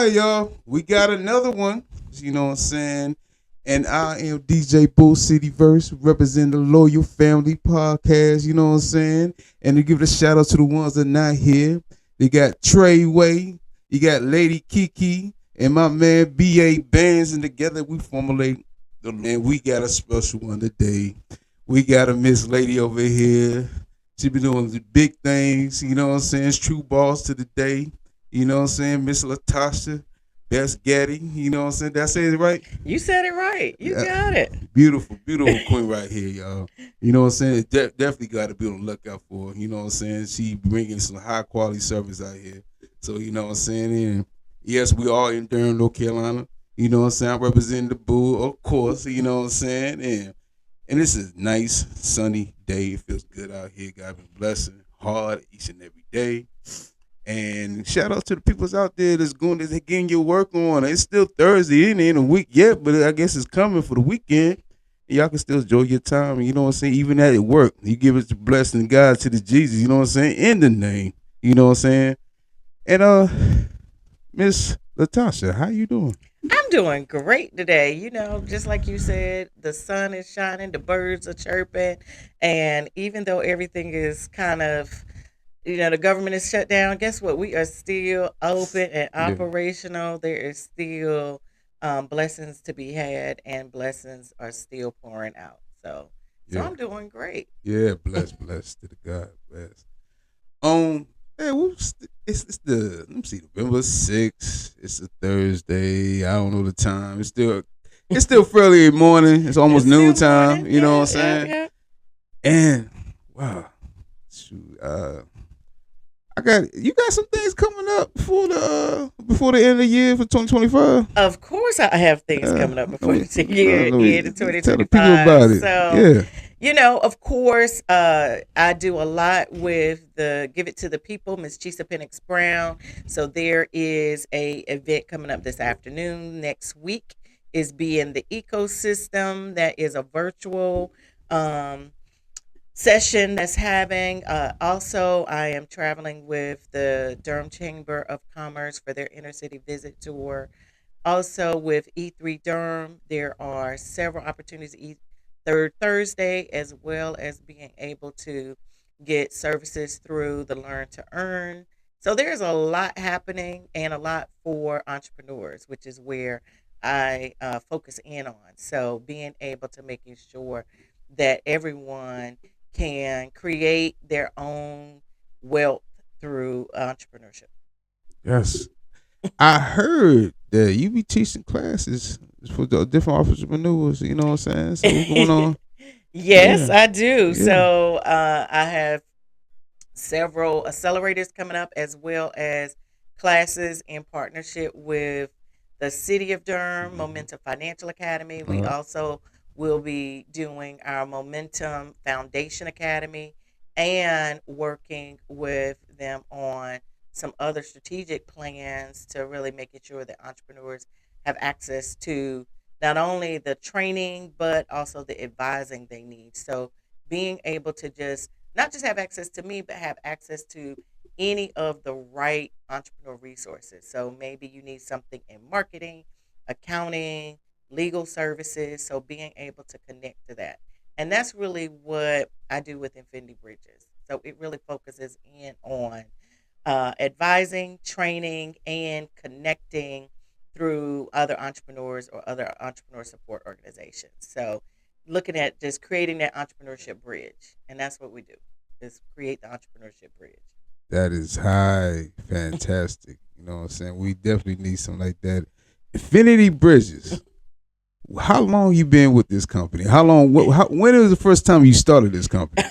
right, y'all. We got another one. You know what I'm saying? And I am DJ Bull City Verse, representing the Loyal Family Podcast. You know what I'm saying? And to give a shout out to the ones that are not here. They got Treyway, you got Lady Kiki, and my man BA Bands, and together we formulate. And we got a special one today. We got a Miss Lady over here. She been doing the big things. You know what I'm saying? It's true boss to the day. You know what I'm saying? Miss LaTasha, Best-Gaddy. You know what I'm saying? Did I say it right? You said it right. You Yeah. got it. Beautiful, beautiful queen right here, y'all. You know what I'm saying? Definitely got to be on the lookout for her. You know what I'm saying? She bringing some high quality service out here. So, you know what I'm saying? And yes, we are in Durham, North Carolina. You know what I'm saying? I'm representing the Bull, of course. You know what I'm saying? And this is a nice, sunny day. It feels good out here. God been blessing hard each and every day. And shout out to the peoples out there that's getting your work on. It's still Thursday, it ain't a week yet, but I guess it's coming for the weekend. Y'all can still enjoy your time. You know what I'm saying? Even at work, you give us the blessing of God to the Jesus. You know what I'm saying? In the name. You know what I'm saying? And Miss LaTasha, how you doing? I'm doing great today. Just like you said, the sun is shining, the birds are chirping, and even though everything is kind of, the government is shut down, guess what? We are still open and Yeah, operational. There is still blessings to be had, and blessings are still pouring out. So yeah, I'm doing great. yeah. Bless to the God, bless. Man, it's the let me see, November 6th. It's a Thursday. I don't know the time. It's still fairly morning. It's almost It's still noontime. morning. You know what I'm Yeah, yeah, saying? yeah. And wow, shoot, you got some things coming up before the end of the year for 2025. Of course, I have things coming up before the year end of Tell the people 2025. about it. So, Yeah. of course, I do a lot with the Give It to the People, Miss Chisa Penix Brown. So there is a event coming up this afternoon. Next week is Be in the Ecosystem. That is a virtual um, session that's having. Also, I am traveling with the Durham Chamber of Commerce for their inner city visit tour. Also, with E3 Durham, there are several opportunities to eat third Thursday, as well as being able to get services through the Learn to Earn. So there's a lot happening and a lot for entrepreneurs, which is where I focus in on. So being able to making sure that everyone can create their own wealth through entrepreneurship. Yes. I heard that you be teaching classes for the different entrepreneurs. You know what I'm saying? So what's going on? Yes, Yeah. I do. Yeah. So I have several accelerators coming up, as well as classes in partnership with the City of Durham, Mhm. Momentum Financial Academy. All We right. also will be doing our Momentum Foundation Academy and working with them on some other strategic plans to really making sure that entrepreneurs have access to not only the training but also the advising they need. So being able to just not just have access to me, but have access to any of the right entrepreneur resources. So maybe you need something in marketing, accounting, legal services. So being able to connect to that. And that's really what I do with Infinity Bridges. So it really focuses in on advising, training, and connecting through other entrepreneurs or other entrepreneur support organizations. So looking at just creating that entrepreneurship bridge. And that's what we do is create the entrepreneurship bridge. That is high, fantastic. You know what I'm saying? We definitely need something like that. Infinity Bridges. How long you been with this company? How long? When was the first time you started this company?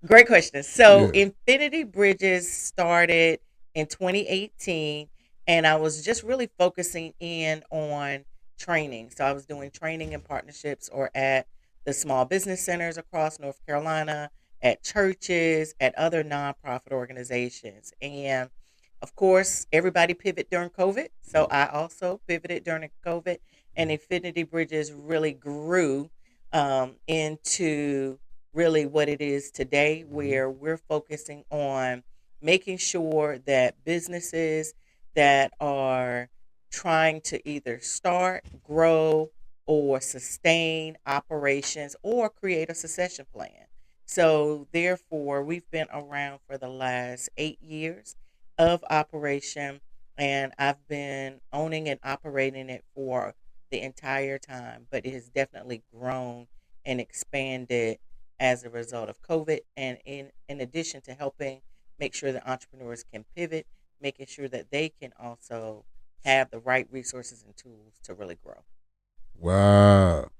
Great question. So Yeah. Infinity Bridges started in 2018, and I was just really focusing in on training. So I was doing training and partnerships or at the small business centers across North Carolina, at churches, at other nonprofit organizations. And of course, everybody pivot during COVID. So I also pivoted during COVID, and Infinity Bridges really grew into really what it is today, Mhm. where we're focusing on making sure that businesses that are trying to either start, grow, or sustain operations or create a succession plan. So, therefore, we've been around for the last 8 years of operation, and I've been owning and operating it for the entire time, but it has definitely grown and expanded as a result of COVID. And in addition to helping make sure that entrepreneurs can pivot, making sure that they can also have the right resources and tools to really grow. Wow.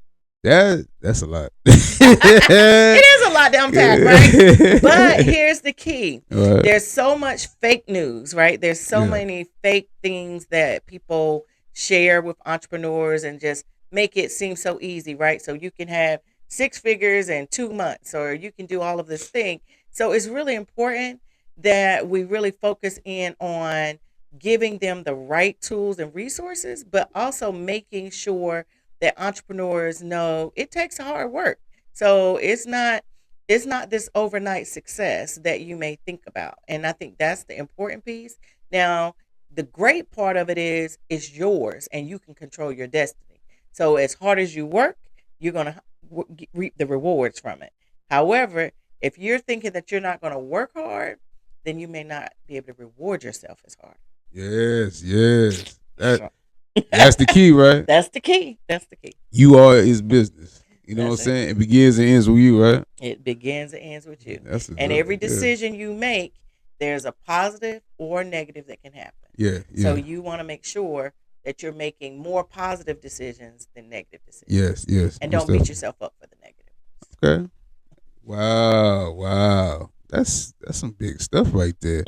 That's a lot. It is a lot to unpack, right? But here's the key. Right. There's so much fake news, right? There's so Yeah. many fake things that people share with entrepreneurs and just make it seem so easy, right? So you can have six figures in 2 months, or you can do all of this thing. So it's really important that we really focus in on giving them the right tools and resources, but also making sure that entrepreneurs know it takes hard work. So it's not this overnight success that you may think about. And I think that's the important piece. Now, the great part of it is it's yours and you can control your destiny. So as hard as you work, you're going to reap the rewards from it. However, if you're thinking that you're not going to work hard, then you may not be able to reward yourself as hard. Yes, yes. So That's the key, right? that's the key. That's the key. You are his business. You know what I'm That's it. saying? It begins and ends with you, right? It begins and ends with you. That's a And good every one. Yeah. decision you make, there's a positive or negative that can happen. Yeah, So yeah. you want to make sure that you're making more positive decisions than negative decisions. Yes, yes. And most don't beat definitely. yourself up for the negative. Okay. Wow, wow. That's some big stuff right there.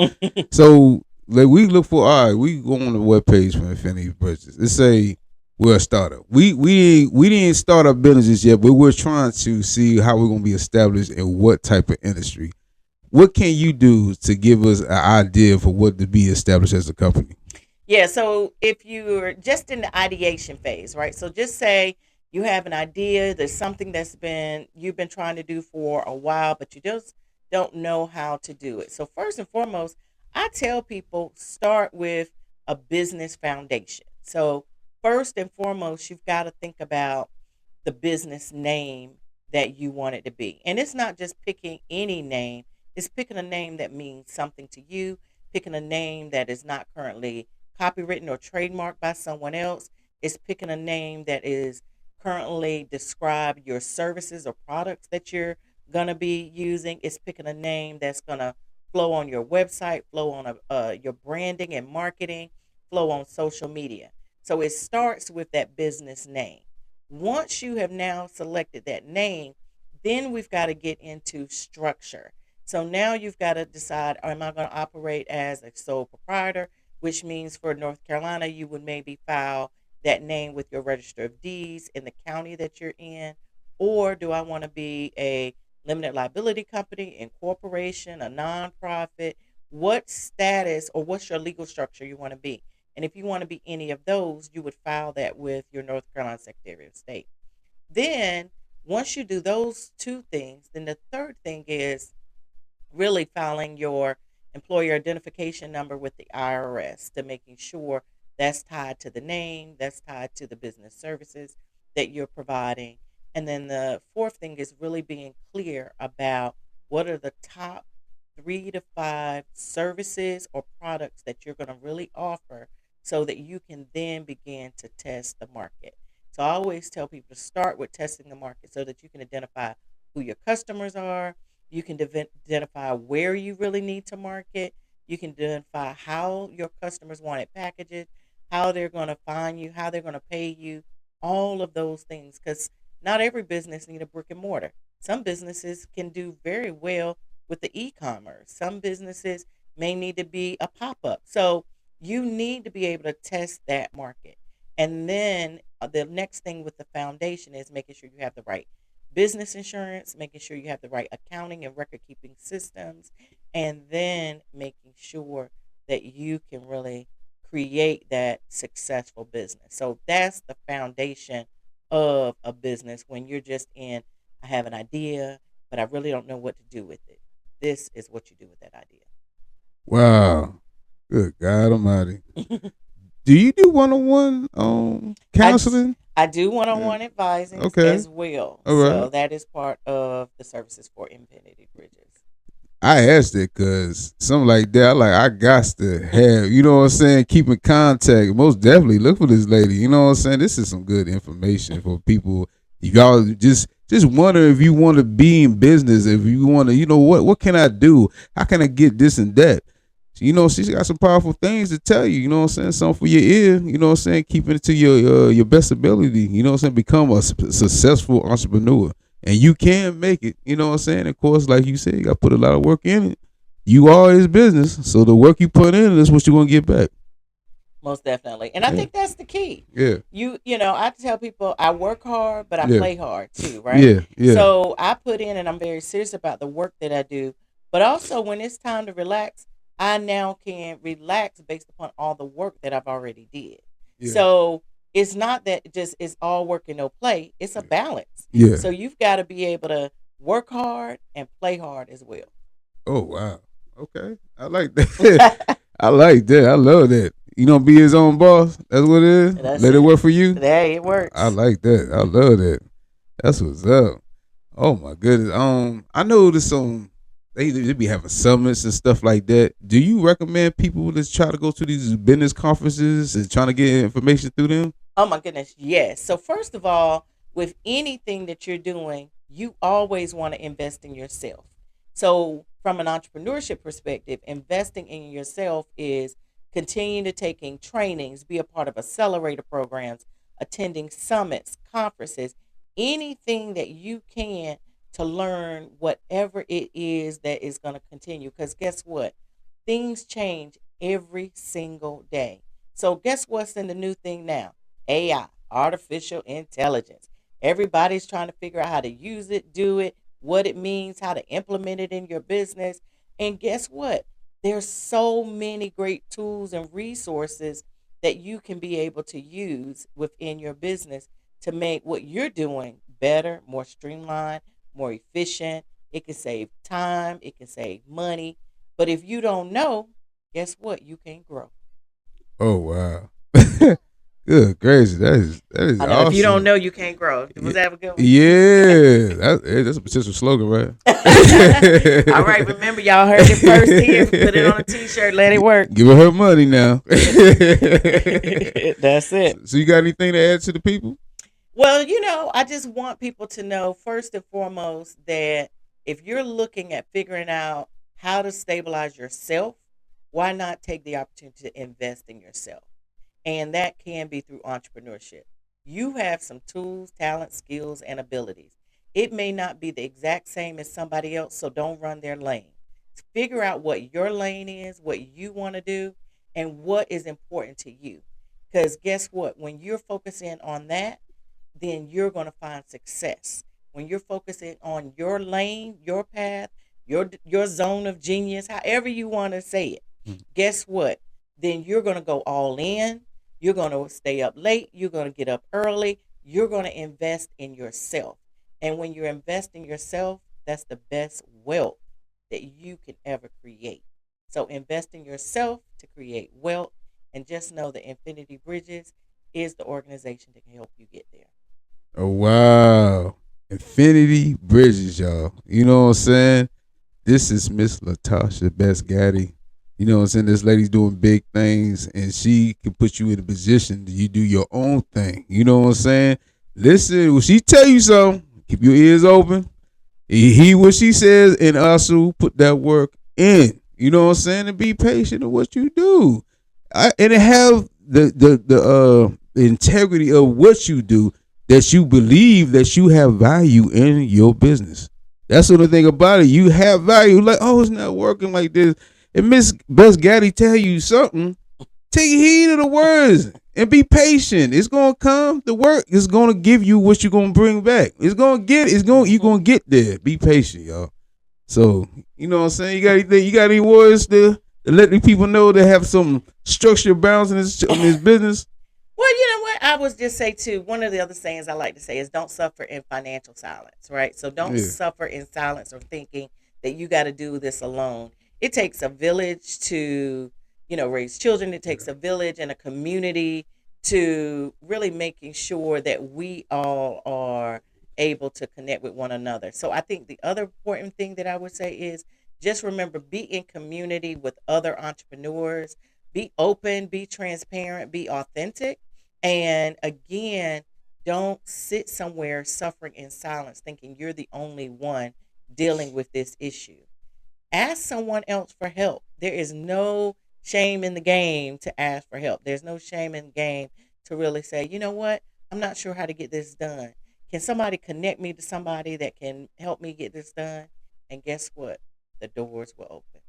So like we look for we go on the webpage for Infinity Purchase. It say we're a startup. We didn't start our businesses yet, but we're trying to see how we're gonna be established in what type of industry. What can you do to give us an idea for what to be established as a company? Yeah, so if you're just in the ideation phase, right? So just say you have an idea, there's something that's been you've been trying to do for a while, but you just don't know how to do it. So first and foremost, I tell people start with a business foundation. So first and foremost, you've got to think about the business name that you want it to be. And it's not just picking any name, it's picking a name that means something to you, picking a name that is not currently copywritten or trademarked by someone else. It's picking a name that is currently describe your services or products that you're going to be using. It's picking a name that's going to flow on your website, flow on your branding and marketing, flow on social media. So it starts with that business name. Once you have now selected that name, then we've got to get into structure. So now you've got to decide, am I going to operate as a sole proprietor, which means for North Carolina, you would maybe file that name with your register of deeds in the county that you're in? Or do I want to be a limited liability company, incorporation, a nonprofit? What status or what's your legal structure you want to be? And if you want to be any of those, you would file that with your North Carolina Secretary of State. Then, once you do those two things, then the third thing is really filing your employer identification number with the IRS to making sure that's tied to the name, that's tied to the business services that you're providing. And then the fourth thing is really being clear about what are the top 3 to 5 services or products that you're going to really offer so that you can then begin to test the market. So I always tell people to start with testing the market so that you can identify who your customers are, you can identify where you really need to market. You can identify how your customers want it packaged, how they're going to find you, how they're going to pay you, all of those things. Because not every business need a brick and mortar. Some businesses can do very well with the e-commerce. Some businesses may need to be a pop-up. So you need to be able to test that market. And then the next thing with the foundation is making sure you have the right business insurance, making sure you have the right accounting and record keeping systems, and then making sure that you can really create that successful business. So that's the foundation of a business when you're just in, I have an idea, but I really don't know what to do with it. This is what you do with that Wow. Good God Almighty. idea. Do you do one-on-one I counseling? I do Yeah. one-on-one advisings Okay. as well. All right. So that is part of the services for Infinity Bridges. I asked it because something like that, I got to have, you know what I'm saying, keep in contact. Most definitely look for this lady. You know what I'm saying? This is some good information for people. Y'all just wonder if you want to be in business, if you want to, what can I do? How can I get this and that? She's got some powerful things to tell you, you know what I'm saying? Something for your ear, you know what I'm saying? Keeping it to your best ability, you know what I'm saying? Become a successful entrepreneur. And you can make it, you know what I'm saying? Of course, like you said, you got to put a lot of work in it. You are his business, so the work you put in is what you're going to get back. Most definitely. And I Yeah, think that's the key. yeah, I tell people I work hard, but I yeah, play hard too, right? yeah, yeah, So I put in and I'm very serious about the work that I do. But also when it's time to relax, I now can relax based upon all the work that I've already did. yeah, So it's not that it just it's all work and no play. It's a balance. yeah. So you've got to be able to work hard and play hard as well. Oh, wow. Okay. I like that. I like that. I love that. Be his own boss. That's what it is. That's Let it it. work for you. Hey, it I works. like that. I love that. That's what's up. Oh my goodness. I know this they be having summits and stuff like that. Do you recommend people to try to go to these business conferences and trying to get information through them? Oh my goodness, yes. So first of all, with anything that you're doing, you always want to invest in yourself. So from an entrepreneurship perspective, investing in yourself is continuing to taking trainings, be a part of accelerator programs, attending summits, conferences, anything that you can to learn whatever it is that is going to continue. Because guess what? Things change every single day. So guess what's in the new thing now? AI, artificial intelligence. Everybody's trying to figure out how to use it, do it, what it means, how to implement it in your business. And guess what? There's so many great tools and resources that you can be able to use within your business to make what you're doing better, more streamlined, more efficient. It can save time, it can save money. But if you don't know, guess what? You can't grow. Oh wow. Good gracious. That is I know if you don't awesome. know, you can't grow. Was Yeah, that a good one? yeah. That's a potential slogan, All right, right? remember y'all heard it first here. Put it on a t-shirt. Let it work. Give her money now. That's it. So you got anything to add to the people? Well, I just want people to know first and foremost that if you're looking at figuring out how to stabilize yourself, why not take the opportunity to invest in yourself? And that can be through entrepreneurship. You have some tools, talent, skills, and abilities. It may not be the exact same as somebody else, so don't run their lane. Figure out what your lane is, what you want to do, and what is important to you. Because guess what? When you're focusing on that, then you're going to find success. When you're focusing on your lane, your path, your zone of genius, however you want to say it, guess what? Then you're going to go all in. You're going to stay up late. You're going to get up early. You're going to invest in yourself. And when you're investing yourself, that's the best wealth that you can ever create. So invest in yourself to create wealth. And just know that Infinity Bridges is the organization that can help you get there. Oh wow. Infinity Bridges, y'all. You know what I'm saying? This is Miss LaTasha Best-Gaddy. You know what I'm saying? This lady's doing big things and she can put you in a position that you do your own thing. You know what I'm saying? Listen, when she tell you something, keep your ears open. Hear what she says and also put that work in. You know what I'm saying? And be patient in what you do. And have the integrity of what you do, that you believe that you have value in your business. That's the thing about it. You have value. Like, oh, it's not working like this. And Miss Best-Gaddy tell you something, take heed of the words and be patient. It's gonna come. The work is gonna give you what you're gonna bring back. You're gonna get there. Be patient, y'all. So, you know what I'm saying? You got any words to let the people know that have some structure bounds in this business? Well, you know what? I was just say too. One of the other sayings I like to say is don't suffer in financial silence, right? So don't Yeah. suffer in silence or thinking that you got to do this alone. It takes a village to raise children. It takes a village and a community to really making sure that we all are able to connect with one another. So I think the other important thing that I would say is just remember, be in community with other entrepreneurs, be open, be transparent, be authentic. And again, don't sit somewhere suffering in silence thinking you're the only one dealing with this issue. Ask someone else for help. There is no shame in the game to ask for help. There's no shame in the game to really say, you know what? I'm not sure how to get this done. Can somebody connect me to somebody that can help me get this done? And guess what? The doors will open.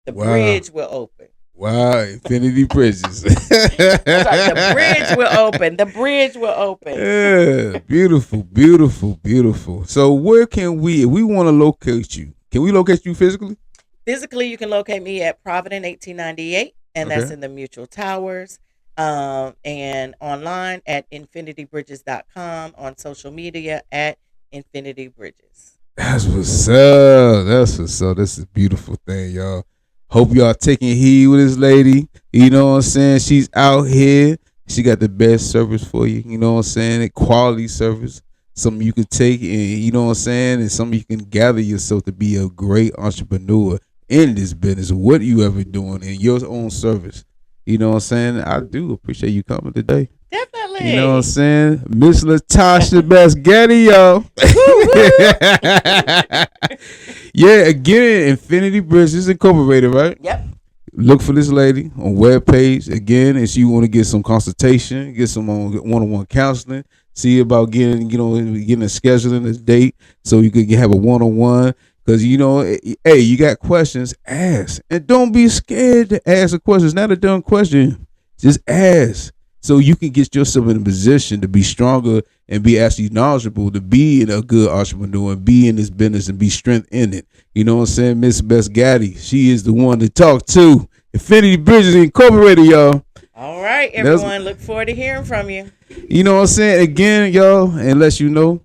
The Wow. bridge will open. Wow. Infinity bridges. That's right. The bridge will open. The bridge will open. Yeah. Beautiful, beautiful, beautiful. So where can we, if we want to locate you, can we locate you physically? Physically, you can locate me at Provident 1898, and that's Okay. in the Mutual Towers. And online at infinitybridges.com, on social media at Infinity Bridges. That's what's up. That's what's up. This is a beautiful thing, y'all. Hope y'all taking heed with this lady. You know what I'm saying? She's out here. She got the best service for you. You know what I'm saying? A quality service. Something you can take and you know what I'm saying? And something you can gather yourself to be a great entrepreneur in this business. What you ever doing in your own service. You know what I'm saying? I do appreciate you coming today. Definitely. You know what I'm saying? Miss LaTasha Best-Gaddy, y'all. Yeah, again, Infinity Bridges Incorporated, right? Yep. Look for this lady on webpage. Again, if you want to get some consultation, get some one-on-one counseling, see about getting a scheduling a date so you could have a one-on-one. Because, hey, you got questions, ask. And don't be scared to ask a question. It's not a dumb question. Just ask. So you can get yourself in a position to be stronger and be actually knowledgeable, to be a good entrepreneur and be in this business and be strength in it. You know what I'm saying? Miss Best-Gaddy, she is the one to talk to. Infinity Bridges Incorporated, y'all. All right, everyone. Look forward to hearing from you. You know what I'm saying? Again, y'all, unless you know,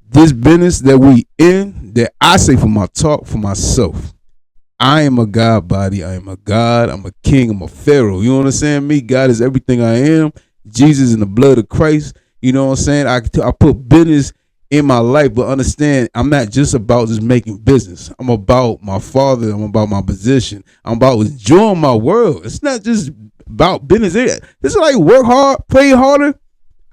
this business that we in, that I say for my talk, for myself, I am a God body. I am a God. I'm a king. I'm a pharaoh. You know what I'm saying? Me, God is everything I am. Jesus in the blood of Christ. You know what I'm saying? I put business in my life, but understand, I'm not just about just making business. I'm about my Father. I'm about my position. I'm about enjoying my world. It's not just about business. It's like work hard, play harder.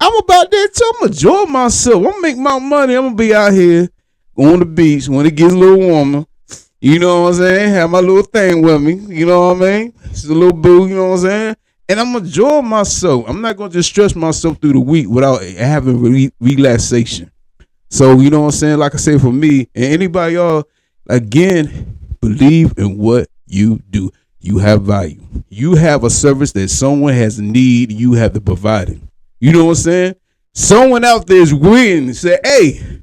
I'm about that too. I'm enjoy myself. I'm gonna make my money. I'm gonna be out here on the beach when it gets a little warmer. You know what I'm saying? Have my little thing with me. You know what I mean? It's a little boo. You know what I'm saying? And I'm enjoying myself. I'm not gonna just stress myself through the week without having relaxation. So you know what I'm saying? Like I say, for me and anybody, y'all, again, believe in what you do. You have value. You have a service that someone has a need. You have to provide it. You know what I'm saying? Someone out there is waiting and say, hey,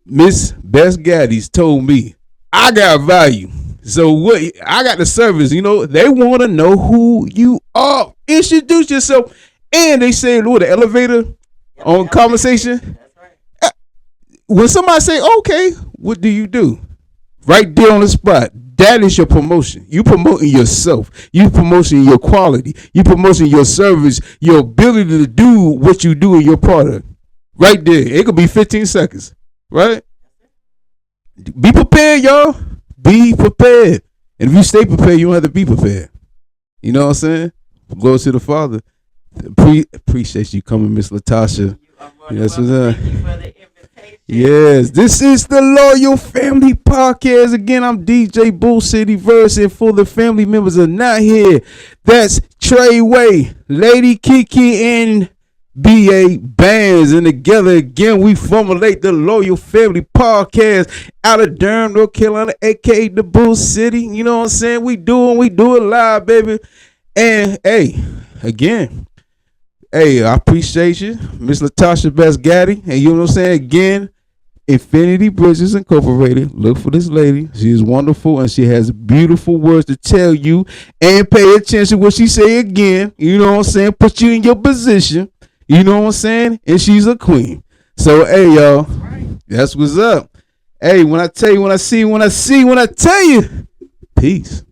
Miss Best-Gaddy's told me I got value. So what? I got the service. They want to know who you are. Introduce yourself. And they say, Lord, the elevator on conversation. That's right. When somebody say, okay, what do you do? Right there on the spot. That is your promotion. You promoting yourself. You promoting your quality. You promoting your service, your ability to do what you do in your product. Right there. It could be 15 seconds. Right? Be prepared, y'all. Be prepared. And if you stay prepared, you don't have to be prepared. You know what I'm saying? Glory to the Father. Appreciate you coming, Miss LaTasha. Yes, Thank you for the invitation. Yes, this is the Loyal Family Podcast. Again, I'm DJ Bull City Verse, and for the family members are not here, that's Treyway, Lady Kiki, and BA Bands. And together again, we formulate the Loyal Family Podcast out of Durham, North Carolina, aka the Bull City. You know what I'm saying? We do it live, baby. And hey, again, hey, I appreciate you, Miss LaTasha Best-Gaddy. And you know what I'm saying? Again, Infinity Bridges Incorporated. Look for this lady. She is wonderful and she has beautiful words to tell you. And pay attention to what she say again. You know what I'm saying? Put you in your position. You know what I'm saying? And she's a queen. So, hey, y'all, that's what's up. Hey, when I tell you, when I tell you, peace.